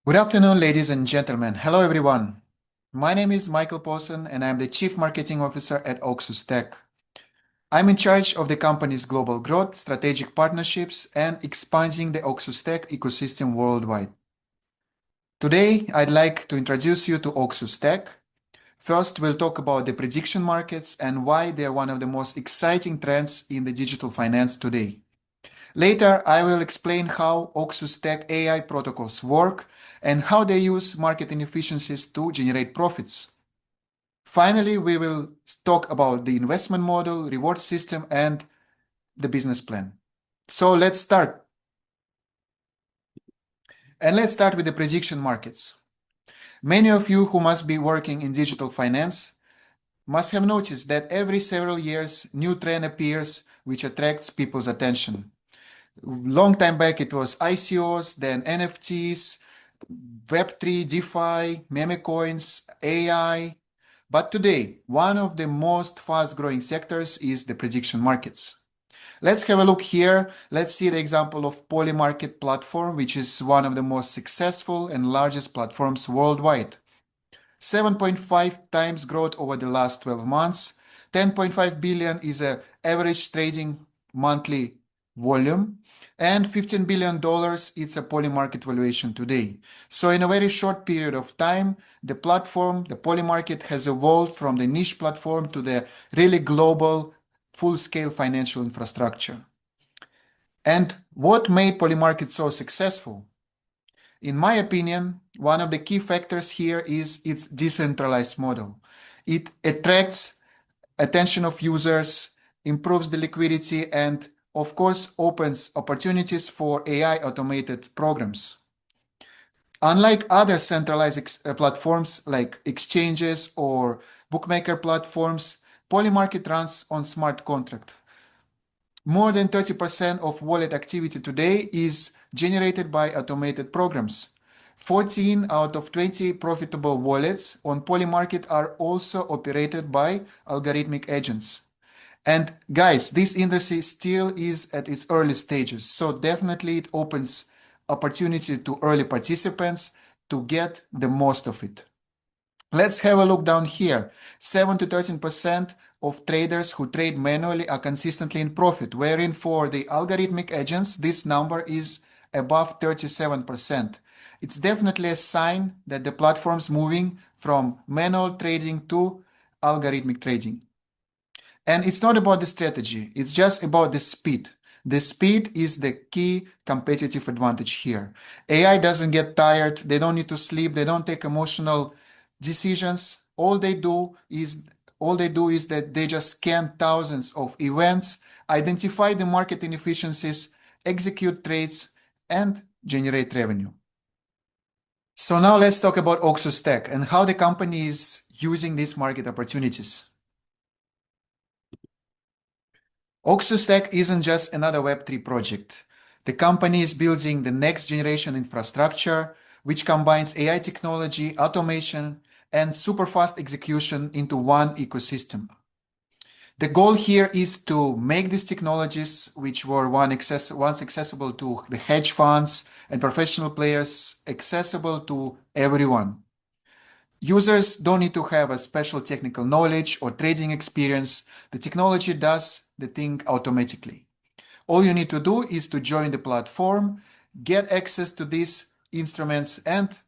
Good afternoon, ladies and gentlemen. Hello, everyone. My name is Michael Posen, and I'm the Chief Marketing Officer at OXUSTECH. I'm in charge of the company's global growth, strategic partnerships, and expanding the OXUSTECH ecosystem worldwide. Today, I'd like to introduce you to OXUSTECH. First, we'll talk about the prediction markets and why they're one of the most exciting trends in the digital finance today. Later, I will explain how OXUSTECH AI protocols work and how they use market inefficiencies to generate profits. Finally, we will talk about the investment model, reward system, and the business plan. So let's start. And let's start with the prediction markets. Many of you who must be working in digital finance must have noticed that every several years, new trend appears which attracts people's attention. Long time back, it was ICOs, then NFTs, Web3, DeFi, meme coins, AI. But today, one of the most fast-growing sectors is the prediction markets. Let's have a look here. Let's see the example of Polymarket platform, which is one of the most successful and largest platforms worldwide. 7.5 times growth over the last 12 months. 10.5 billion is an average trading monthly volume, and $15 billion it's a Polymarket valuation today. So in a very short period of time, the platform, the Polymarket, has evolved from the niche platform to the really global full-scale financial infrastructure. And what made Polymarket so successful? In my opinion, one of the key factors here is its decentralized model. It attracts attention of users, improves the liquidity, and of course, opens opportunities for AI automated programs. Unlike other centralized platforms like exchanges or bookmaker platforms, Polymarket runs on smart contract. More than 30% of wallet activity today is generated by automated programs. 14 out of 20 profitable wallets on Polymarket are also operated by algorithmic agents. And guys, this industry still is at its early stages, so definitely it opens opportunity to early participants to get the most of it. Let's have a look down here. 7 to 13% of traders who trade manually are consistently in profit, wherein for the algorithmic agents, this number is above 37%. It's definitely a sign that the platform's moving from manual trading to algorithmic trading. And it's not about the strategy, it's just about the speed. The speed is the key competitive advantage here. AI doesn't get tired, they don't need to sleep, they don't take emotional decisions. All they do is that they just scan thousands of events, identify the market inefficiencies, execute trades, and generate revenue. So now let's talk about OXUSTECH and how the company is using these market opportunities. OXUSTECH isn't just another Web3 project. The company is building the next generation infrastructure, which combines AI technology, automation, and super fast execution into one ecosystem. The goal here is to make these technologies, which were once accessible to the hedge funds and professional players, accessible to everyone. Users don't need to have a special technical knowledge or trading experience. The technology does the thing automatically. All you need to do is to join the platform, get access to these instruments, and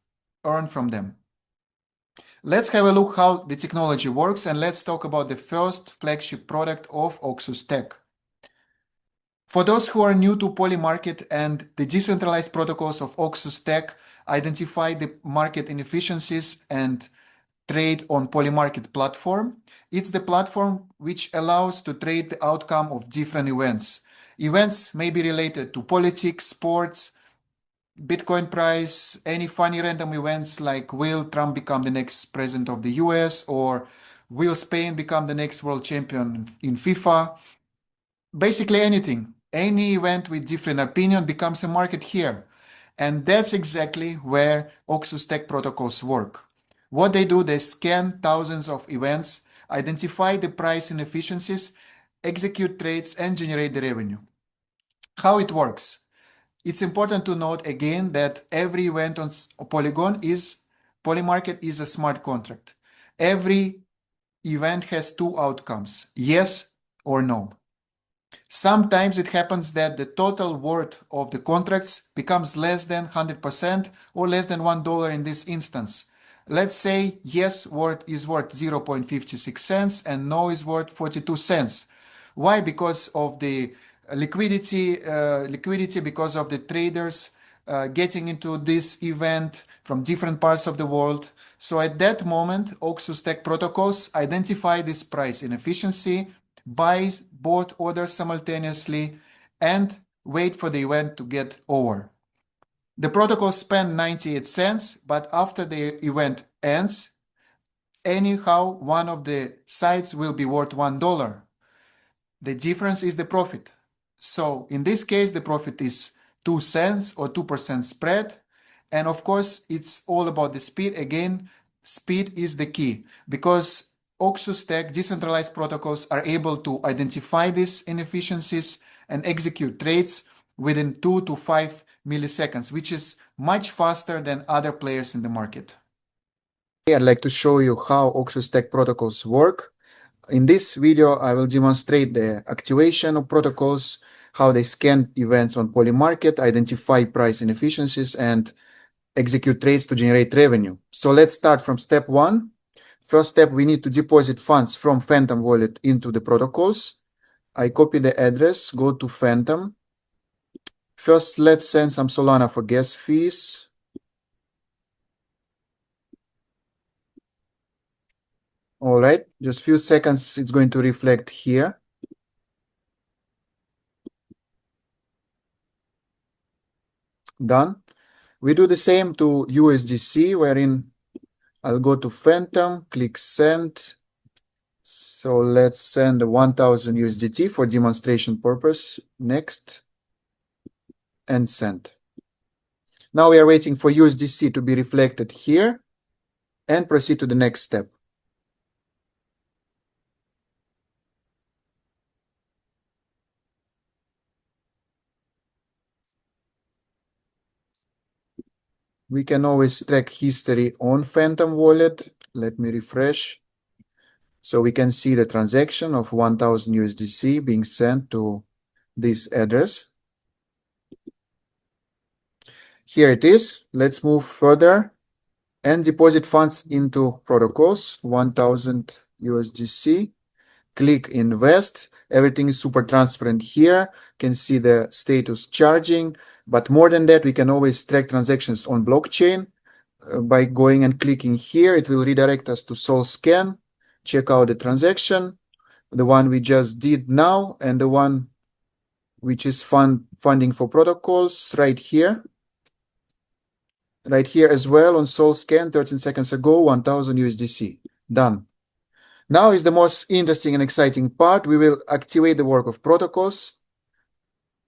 earn from them. Let's have a look how the technology works, and let's talk about the first flagship product of OXUSTECH. For those who are new to Polymarket and the decentralized protocols of OXUSTECH, identify the market inefficiencies and trade on Polymarket platform. It's the platform which allows to trade the outcome of different events. Events may be related to politics, sports, Bitcoin price, any funny random events like will Trump become the next president of the US, or will Spain become the next world champion in FIFA? Basically anything. Any event with different opinion becomes a market here. And that's exactly where OXUSTECH protocols work. What they do, they scan thousands of events, identify the price inefficiencies, execute trades, and generate the revenue. How it works? It's important to note again that every event on Polymarket is a smart contract. Every event has two outcomes, yes or no. Sometimes it happens that the total worth of the contracts becomes less than 100% or less than $1 in this instance. Let's say yes is worth 0.56 cents and no is worth 42 cents. Why? Because of the liquidity because of the traders getting into this event from different parts of the world. So at that moment, OXUSTECH protocols identify this price inefficiency, buys both orders simultaneously, and wait for the event to get over. The protocol spend 98 cents, but after the event ends, anyhow, one of the sides will be worth $1. The difference is the profit. So in this case, the profit is 2 cents or 2% spread. And of course, it's all about the speed. Again, speed is the key because OXUSTECH decentralized protocols are able to identify these inefficiencies and execute trades within 2 to 5 milliseconds, which is much faster than other players in the market. I'd like to show you how OXUSTECH protocols work. In this video, I will demonstrate the activation of protocols, how they scan events on Polymarket, identify price inefficiencies, and execute trades to generate revenue. So let's start from step one. First step, we need to deposit funds from Phantom wallet into the protocols. I copy the address, go to Phantom. First, let's send some Solana for gas fees. All right, just a few seconds, it's going to reflect here. Done. We do the same to USDC, wherein I'll go to Phantom, click send. So let's send 1000 USDT for demonstration purpose. Next, and send. Now we are waiting for USDC to be reflected here and proceed to the next step. We can always track history on Phantom wallet. Let me refresh. So we can see the transaction of 1000 USDC being sent to this address. Here it is. Let's move further and deposit funds into protocols, 1000 USDC. Click invest. Everything is super transparent here. You can see the status charging, but more than that, we can always track transactions on blockchain. By going and clicking here, it will redirect us to Sol Scan. Check out the transaction, the one we just did now, and the one which is funding for protocols right here. Right here as well on Sol Scan, 13 seconds ago, 1000 USDC. Done. Now is the most interesting and exciting part. We will activate the work of protocols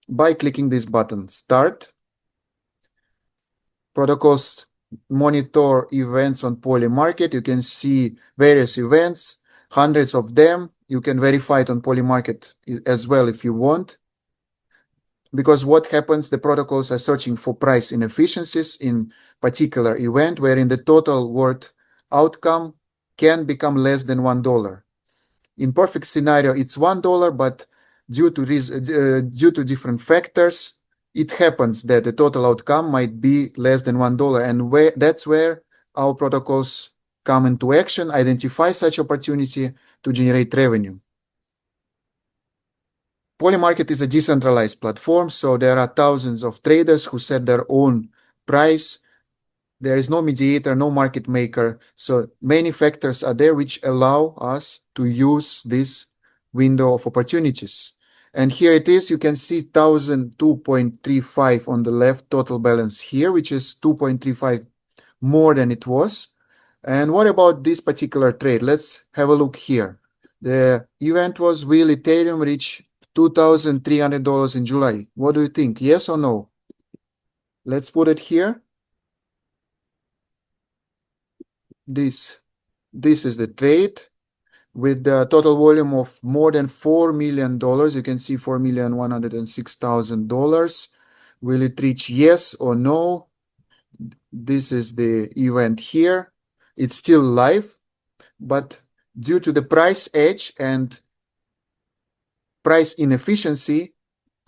by clicking this button, Start. Protocols monitor events on Polymarket. You can see various events, hundreds of them. You can verify it on Polymarket as well if you want. Because what happens, the protocols are searching for price inefficiencies in particular event, wherein the total worth outcome can become less than $1. In perfect scenario, it's $1, but due to different factors, it happens that the total outcome might be less than $1, and that's where our protocols come into action, identify such opportunity to generate revenue. Polymarket is a decentralized platform, so there are thousands of traders who set their own price. There is no mediator, no market maker. So many factors are there which allow us to use this window of opportunities. And here it is. You can see 1,002.35 on the left total balance here, which is 2.35 more than it was. And what about this particular trade? Let's have a look here. The event was, will Ethereum reach $2,300 in July? What do you think? Yes or no? Let's put it here. This is the trade with the total volume of more than $4 million. You can see $4,106,000. Will it reach yes or no? This is the event here. It's still live, but due to the price edge and price inefficiency,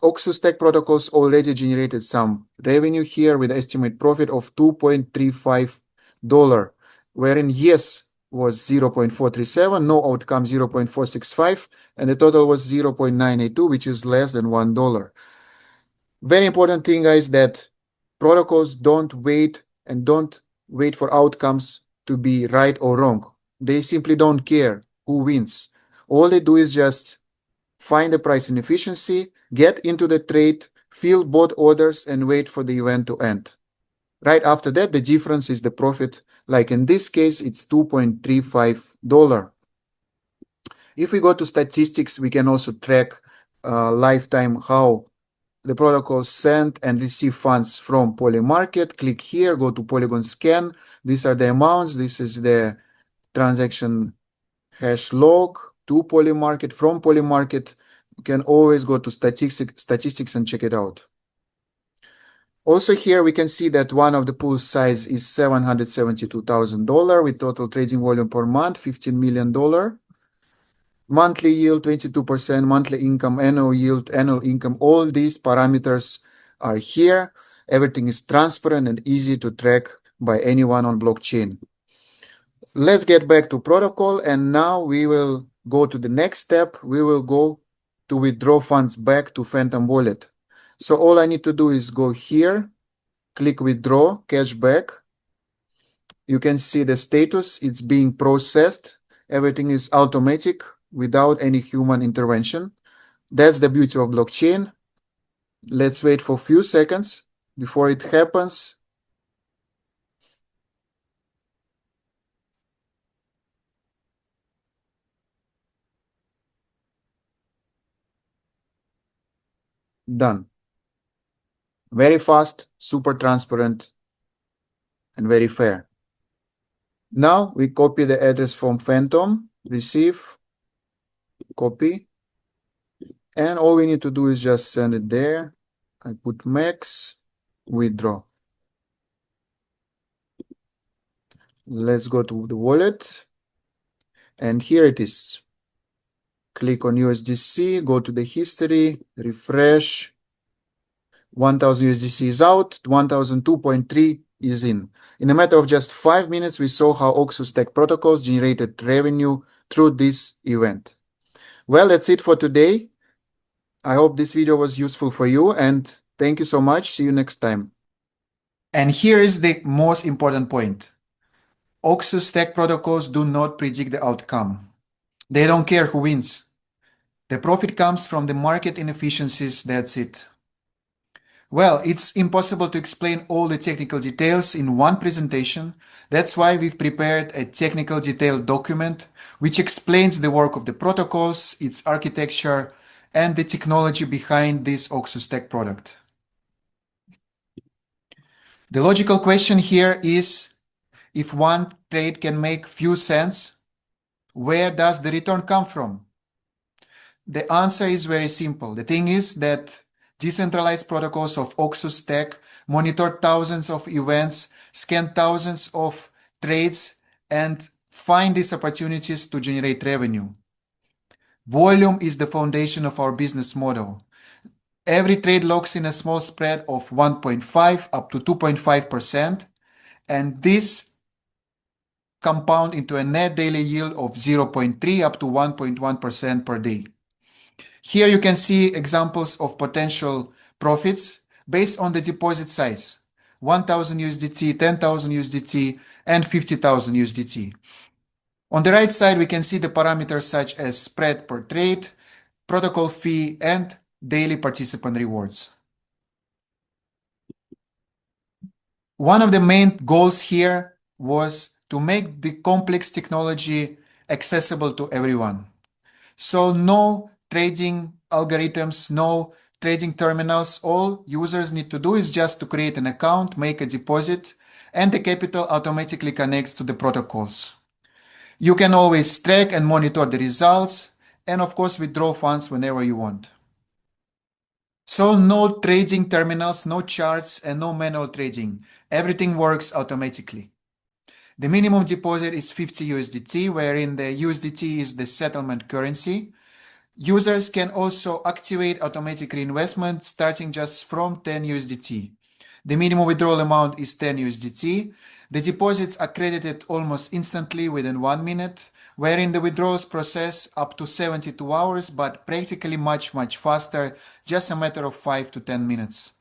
OXUSTECH protocols already generated some revenue here with estimate profit of $2.35, wherein yes was 0.437, no outcome 0.465, and the total was 0.982, which is less than $1. Very important thing, guys, that protocols don't wait for outcomes to be right or wrong. They simply don't care who wins. All they do is just find the price inefficiency, get into the trade, fill both orders, and wait for the event to end. Right after that, the difference is the profit. Like in this case, it's $2.35. If we go to statistics, we can also track lifetime how the protocols send and receive funds from Polymarket. Click here, go to Polygon scan. These are the amounts. This is the transaction hash log to Polymarket. From Polymarket, you can always go to statistics and check it out. Also here, we can see that one of the pool size is $772,000 with total trading volume per month, $15 million. Monthly yield, 22%, monthly income, annual yield, annual income, all these parameters are here. Everything is transparent and easy to track by anyone on blockchain. Let's get back to protocol, and now we will go to the next step. We will go to withdraw funds back to Phantom Wallet. So all I need to do is go here, click withdraw cash back. You can see the status, it's being processed. Everything is automatic without any human intervention. That's the beauty of blockchain. Let's wait for a few seconds before it happens. Done. Very fast, super transparent, and very fair. Now we copy the address from Phantom, receive, copy, and all we need to do is just send it there. I put max, withdraw. Let's go to the wallet, and here it is. Click on USDC, go to the history, refresh. 1000 USDC is out, 1002.3 is in. In a matter of just 5 minutes, we saw how OXUSTECH protocols generated revenue through this event. Well, that's it for today. I hope this video was useful for you, and thank you so much. See you next time. And here is the most important point. OXUSTECH protocols do not predict the outcome. They don't care who wins. The profit comes from the market inefficiencies, that's it. Well, it's impossible to explain all the technical details in one presentation. That's why we've prepared a technical detailed document which explains the work of the protocols, its architecture, and the technology behind this OXUSTECH product. The logical question here is, if one trade can make few cents, where does the return come from? The answer is very simple. The thing is that decentralized protocols of OXUSTECH monitor thousands of events, scan thousands of trades, and find these opportunities to generate revenue. Volume is the foundation of our business model. Every trade locks in a small spread of 1.5 up to 2.5%, and this compound into a net daily yield of 0.3 up to 1.1% per day. Here you can see examples of potential profits based on the deposit size: 1,000 USDT, 10,000 USDT, and 50,000 USDT. On the right side, we can see the parameters such as spread per trade, protocol fee, and daily participant rewards. One of the main goals here was to make the complex technology accessible to everyone. So no trading algorithms, no trading terminals. All users need to do is just to create an account, make a deposit, and the capital automatically connects to the protocols. You can always track and monitor the results, and of course withdraw funds whenever you want. So no trading terminals, no charts, and no manual trading. Everything works automatically. The minimum deposit is 50 USDT, wherein the USDT is the settlement currency. Users can also activate automatic reinvestment starting just from 10 USDT. The minimum withdrawal amount is 10 USDT. The deposits are credited almost instantly within 1 minute, wherein the withdrawals process up to 72 hours, but practically much faster, just a matter of 5 to 10 minutes.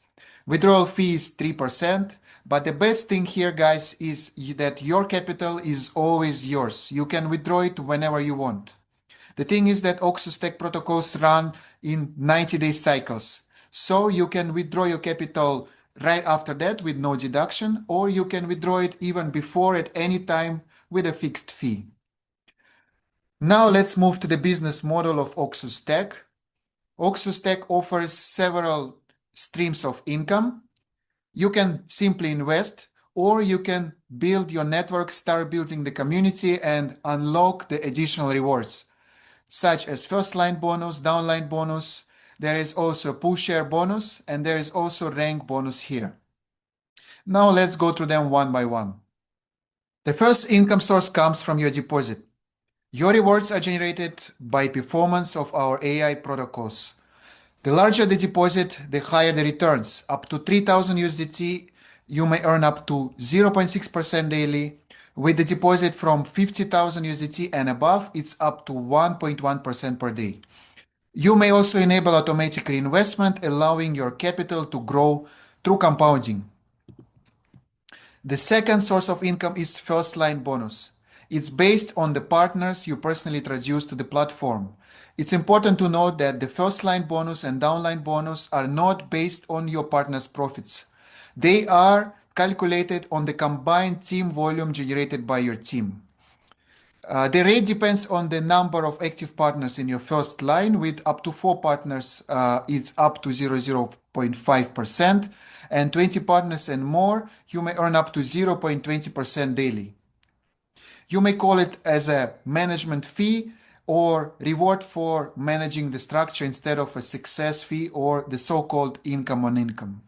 Withdrawal fee is 3%, but the best thing here, guys, is that your capital is always yours. You can withdraw it whenever you want. The thing is that OXUSTECH protocols run in 90-day cycles. So you can withdraw your capital right after that with no deduction, or you can withdraw it even before at any time with a fixed fee. Now let's move to the business model of OXUSTECH. OXUSTECH offers several streams of income. You can simply invest, or you can build your network, start building the community, and unlock the additional rewards, such as first line bonus, downline bonus. There is also pull share bonus, and there is also rank bonus here. Now let's go through them one by one. The first income source comes from your deposit. Your rewards are generated by performance of our AI protocols. The larger the deposit, the higher the returns. Up to 3000 USDT, you may earn up to 0.6% daily. With the deposit from 50,000 USDT and above, it's up to 1.1% per day. You may also enable automatic reinvestment, allowing your capital to grow through compounding. The second source of income is first line bonus. It's based on the partners you personally introduce to the platform. It's important to note that the first line bonus and downline bonus are not based on your partner's profits. They are calculated on the combined team volume generated by your team. The rate depends on the number of active partners in your first line. With up to 4 partners, it's up to 0.5%, and 20 partners and more, you may earn up to 0.20% daily. You may call it as a management fee or reward for managing the structure instead of a success fee or the so-called income on income.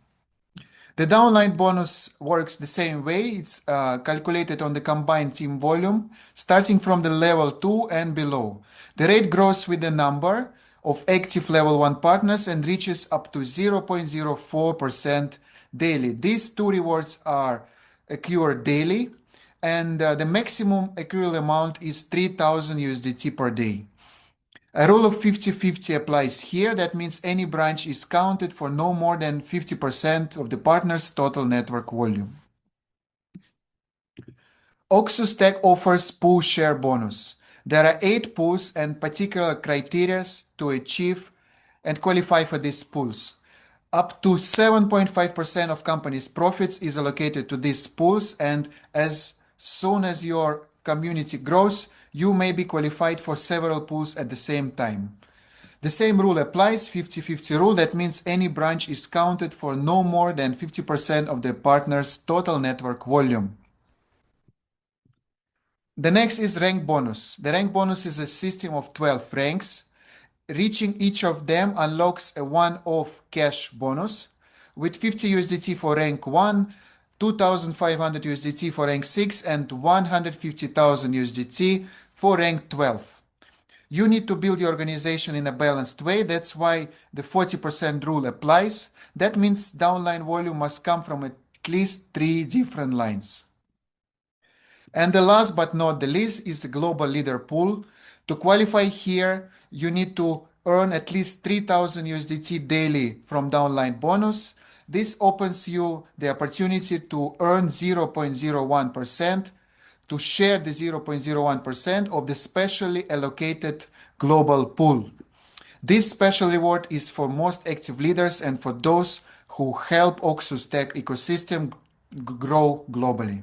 The downline bonus works the same way. It's calculated on the combined team volume, starting from the level 2 and below. The rate grows with the number of active level 1 partners and reaches up to 0.04% daily. These two rewards are accrued daily, and the maximum accrual amount is 3000 USDT per day. A rule of 50-50 applies here. That means any branch is counted for no more than 50% of the partner's total network volume. OXUSTECH offers pool share bonus. There are 8 pools and particular criteria to achieve and qualify for these pools. Up to 7.5% of company's profits is allocated to these pools, and as soon as your community grows, you may be qualified for several pools at the same time. The same rule applies, 50-50 rule. That means any branch is counted for no more than 50% of the partner's total network volume. The next is rank bonus. The rank bonus is a system of 12 ranks. Reaching each of them unlocks a one-off cash bonus with 50 USDT for rank 1, 2,500 USDT for rank 6, and 150,000 USDT for rank 12. You need to build your organization in a balanced way. That's why the 40% rule applies. That means downline volume must come from at least 3 different lines. And the last but not the least is the global leader pool. To qualify here, you need to earn at least 3000 USDT daily from downline bonus. This opens you the opportunity to earn 0.01%, to share the 0.01% of the specially allocated global pool. This special reward is for most active leaders and for those who help OXUSTECH ecosystem grow globally.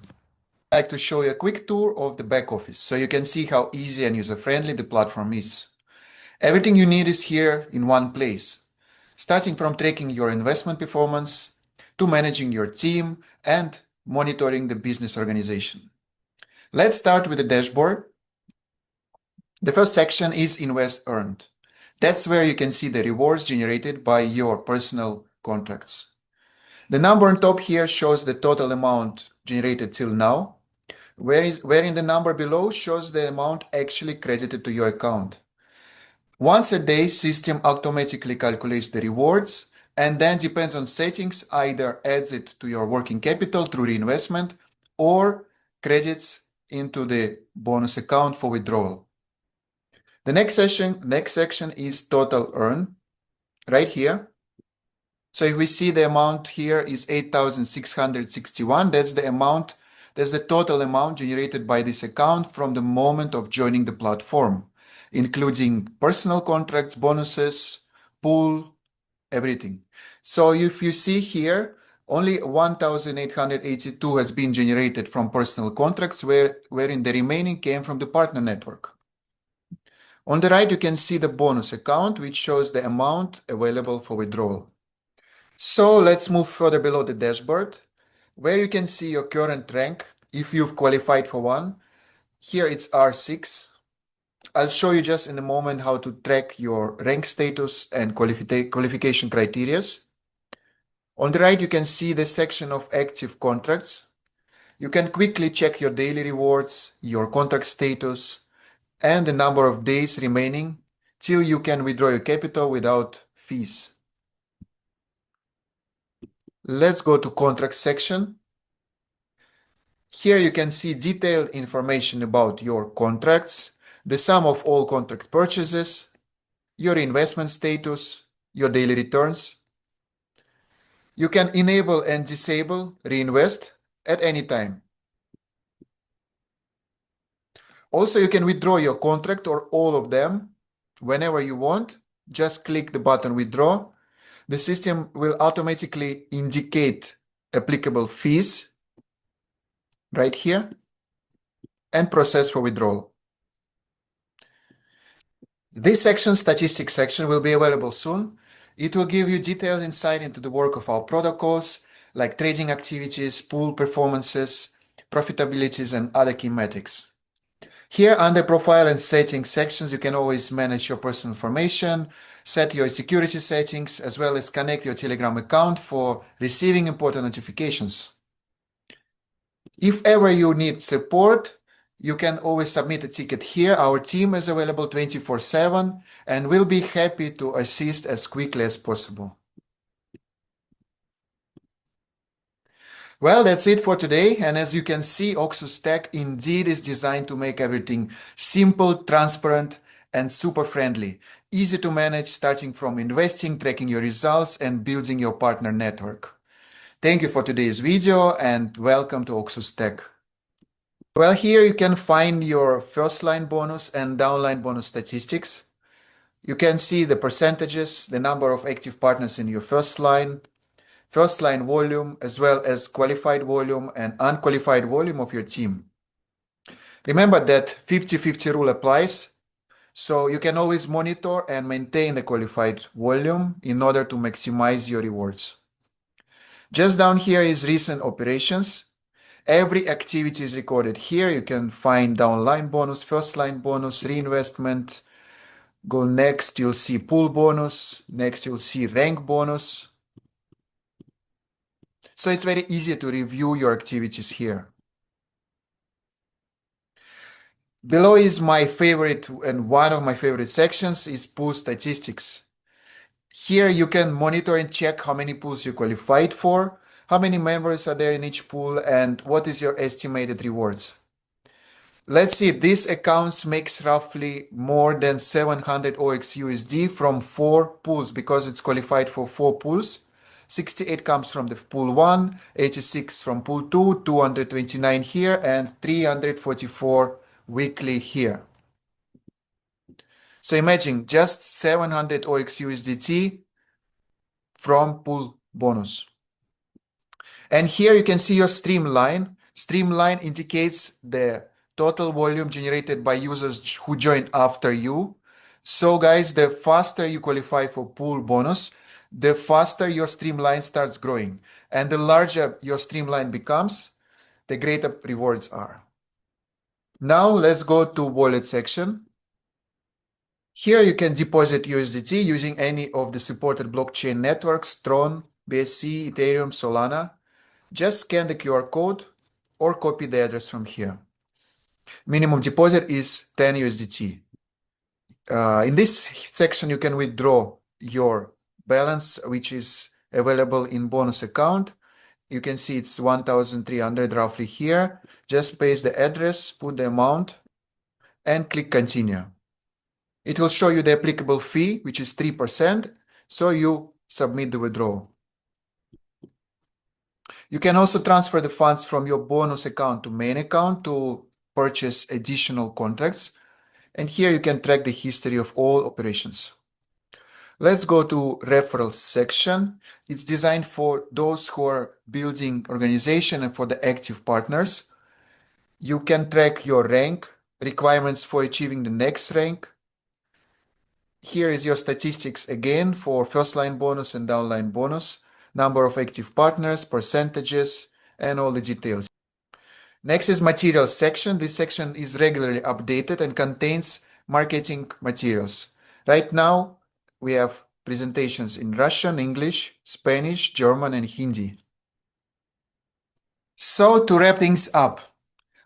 I'd like to show you a quick tour of the back office so you can see how easy and user-friendly the platform is. Everything you need is here in one place, starting from tracking your investment performance to managing your team and monitoring the business organization. Let's start with the dashboard. The first section is Invest Earned. That's where you can see the rewards generated by your personal contracts. The number on top here shows the total amount generated till now, wherein the number below shows the amount actually credited to your account. Once a day, system automatically calculates the rewards and then depends on settings, either adds it to your working capital through reinvestment or credits into the bonus account for withdrawal. The next section is total earn right here. So if we see the amount here is 8,661, that's the total amount generated by this account from the moment of joining the platform, including personal contracts, bonuses, pool, everything. So if you see here, only 1,882 has been generated from personal contracts, wherein the remaining came from the partner network. On the right, you can see the bonus account, which shows the amount available for withdrawal. So let's move further below the dashboard, where you can see your current rank if you've qualified for one. Here it's R6. I'll show you just in a moment how to track your rank status and qualification criteria. On the right, you can see the section of active contracts. You can quickly check your daily rewards, your contract status, and the number of days remaining till you can withdraw your capital without fees. Let's go to contract section. Here you can see detailed information about your contracts, the sum of all contract purchases, your investment status, your daily returns. You can enable and disable reinvest at any time. Also, you can withdraw your contract or all of them whenever you want. Just click the button withdraw. The system will automatically indicate applicable fees right here and process for withdrawal. This section, statistics section, will be available soon. It will give you detailed insight into the work of our protocols, like trading activities, pool performances, profitabilities, and other key metrics. Here under profile and settings sections, you can always manage your personal information, set your security settings, as well as connect your Telegram account for receiving important notifications. If ever you need support, you can always submit a ticket here. Our team is available 24/7 and will be happy to assist as quickly as possible. Well, that's it for today. And as you can see, OXUSTECH indeed is designed to make everything simple, transparent, and super friendly. Easy to manage, starting from investing, tracking your results, and building your partner network. Thank you for today's video and welcome to OXUSTECH. Well, here you can find your first line bonus and downline bonus statistics. You can see the percentages, the number of active partners in your first line volume, as well as qualified volume and unqualified volume of your team. Remember that 50-50 rule applies, so you can always monitor and maintain the qualified volume in order to maximize your rewards. Just down here is recent operations. Every activity is recorded here. You can find downline bonus, first line bonus, reinvestment. Go next, you'll see pool bonus. Next, you'll see rank bonus. So it's very easy to review your activities here. Below is my favorite, and one of my favorite sections is pool statistics. Here you can monitor and check how many pools you qualified for, how many members are there in each pool, and what is your estimated rewards. Let's see, this account makes roughly more than 700 OXUSD from 4 pools because it's qualified for 4 pools. 68 comes from the pool 1, 86 from pool 2, 229 here, and 344 weekly here. So imagine just 700 OXUSDT from pool bonus. And here you can see your streamline. Streamline indicates the total volume generated by users who joined after you. So guys, the faster you qualify for pool bonus, the faster your streamline starts growing. And the larger your streamline becomes, the greater rewards are. Now let's go to wallet section. Here you can deposit USDT using any of the supported blockchain networks, Tron, BSC, Ethereum, Solana. Just scan the QR code or copy the address from here. Minimum deposit is 10 USDT. In this section, you can withdraw your balance, which is available in bonus account. You can see it's 1,300 roughly here. Just paste the address, put the amount, and click continue. It will show you the applicable fee, which is 3%, so you submit the withdrawal. You can also transfer the funds from your bonus account to main account to purchase additional contracts. And here you can track the history of all operations. Let's go to referrals section. It's designed for those who are building organization and for the active partners. You can track your rank, requirements for achieving the next rank. Here is your statistics again for first line bonus and downline bonus, number of active partners, percentages, and all the details. Next is materials section. This section is regularly updated and contains marketing materials. Right now, we have presentations in Russian, English, Spanish, German, and Hindi. So to wrap things up,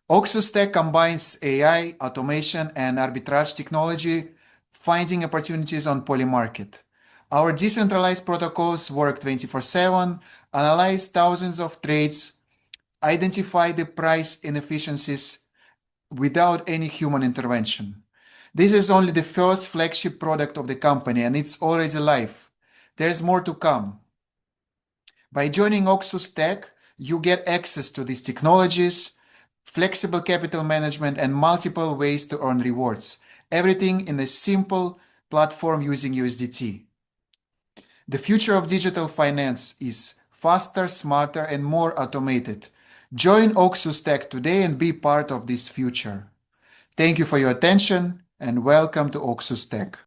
OXUSTECH combines AI, automation, and arbitrage technology, finding opportunities on Polymarket. Our decentralized protocols work 24/7, analyze thousands of trades, identify the price inefficiencies without any human intervention. This is only the first flagship product of the company, and it's already live. There's more to come. By joining OXUSTECH, you get access to these technologies, flexible capital management, and multiple ways to earn rewards. Everything in a simple platform using USDT. The future of digital finance is faster, smarter, and more automated. Join OXUSTECH today and be part of this future. Thank you for your attention and welcome to OXUSTECH.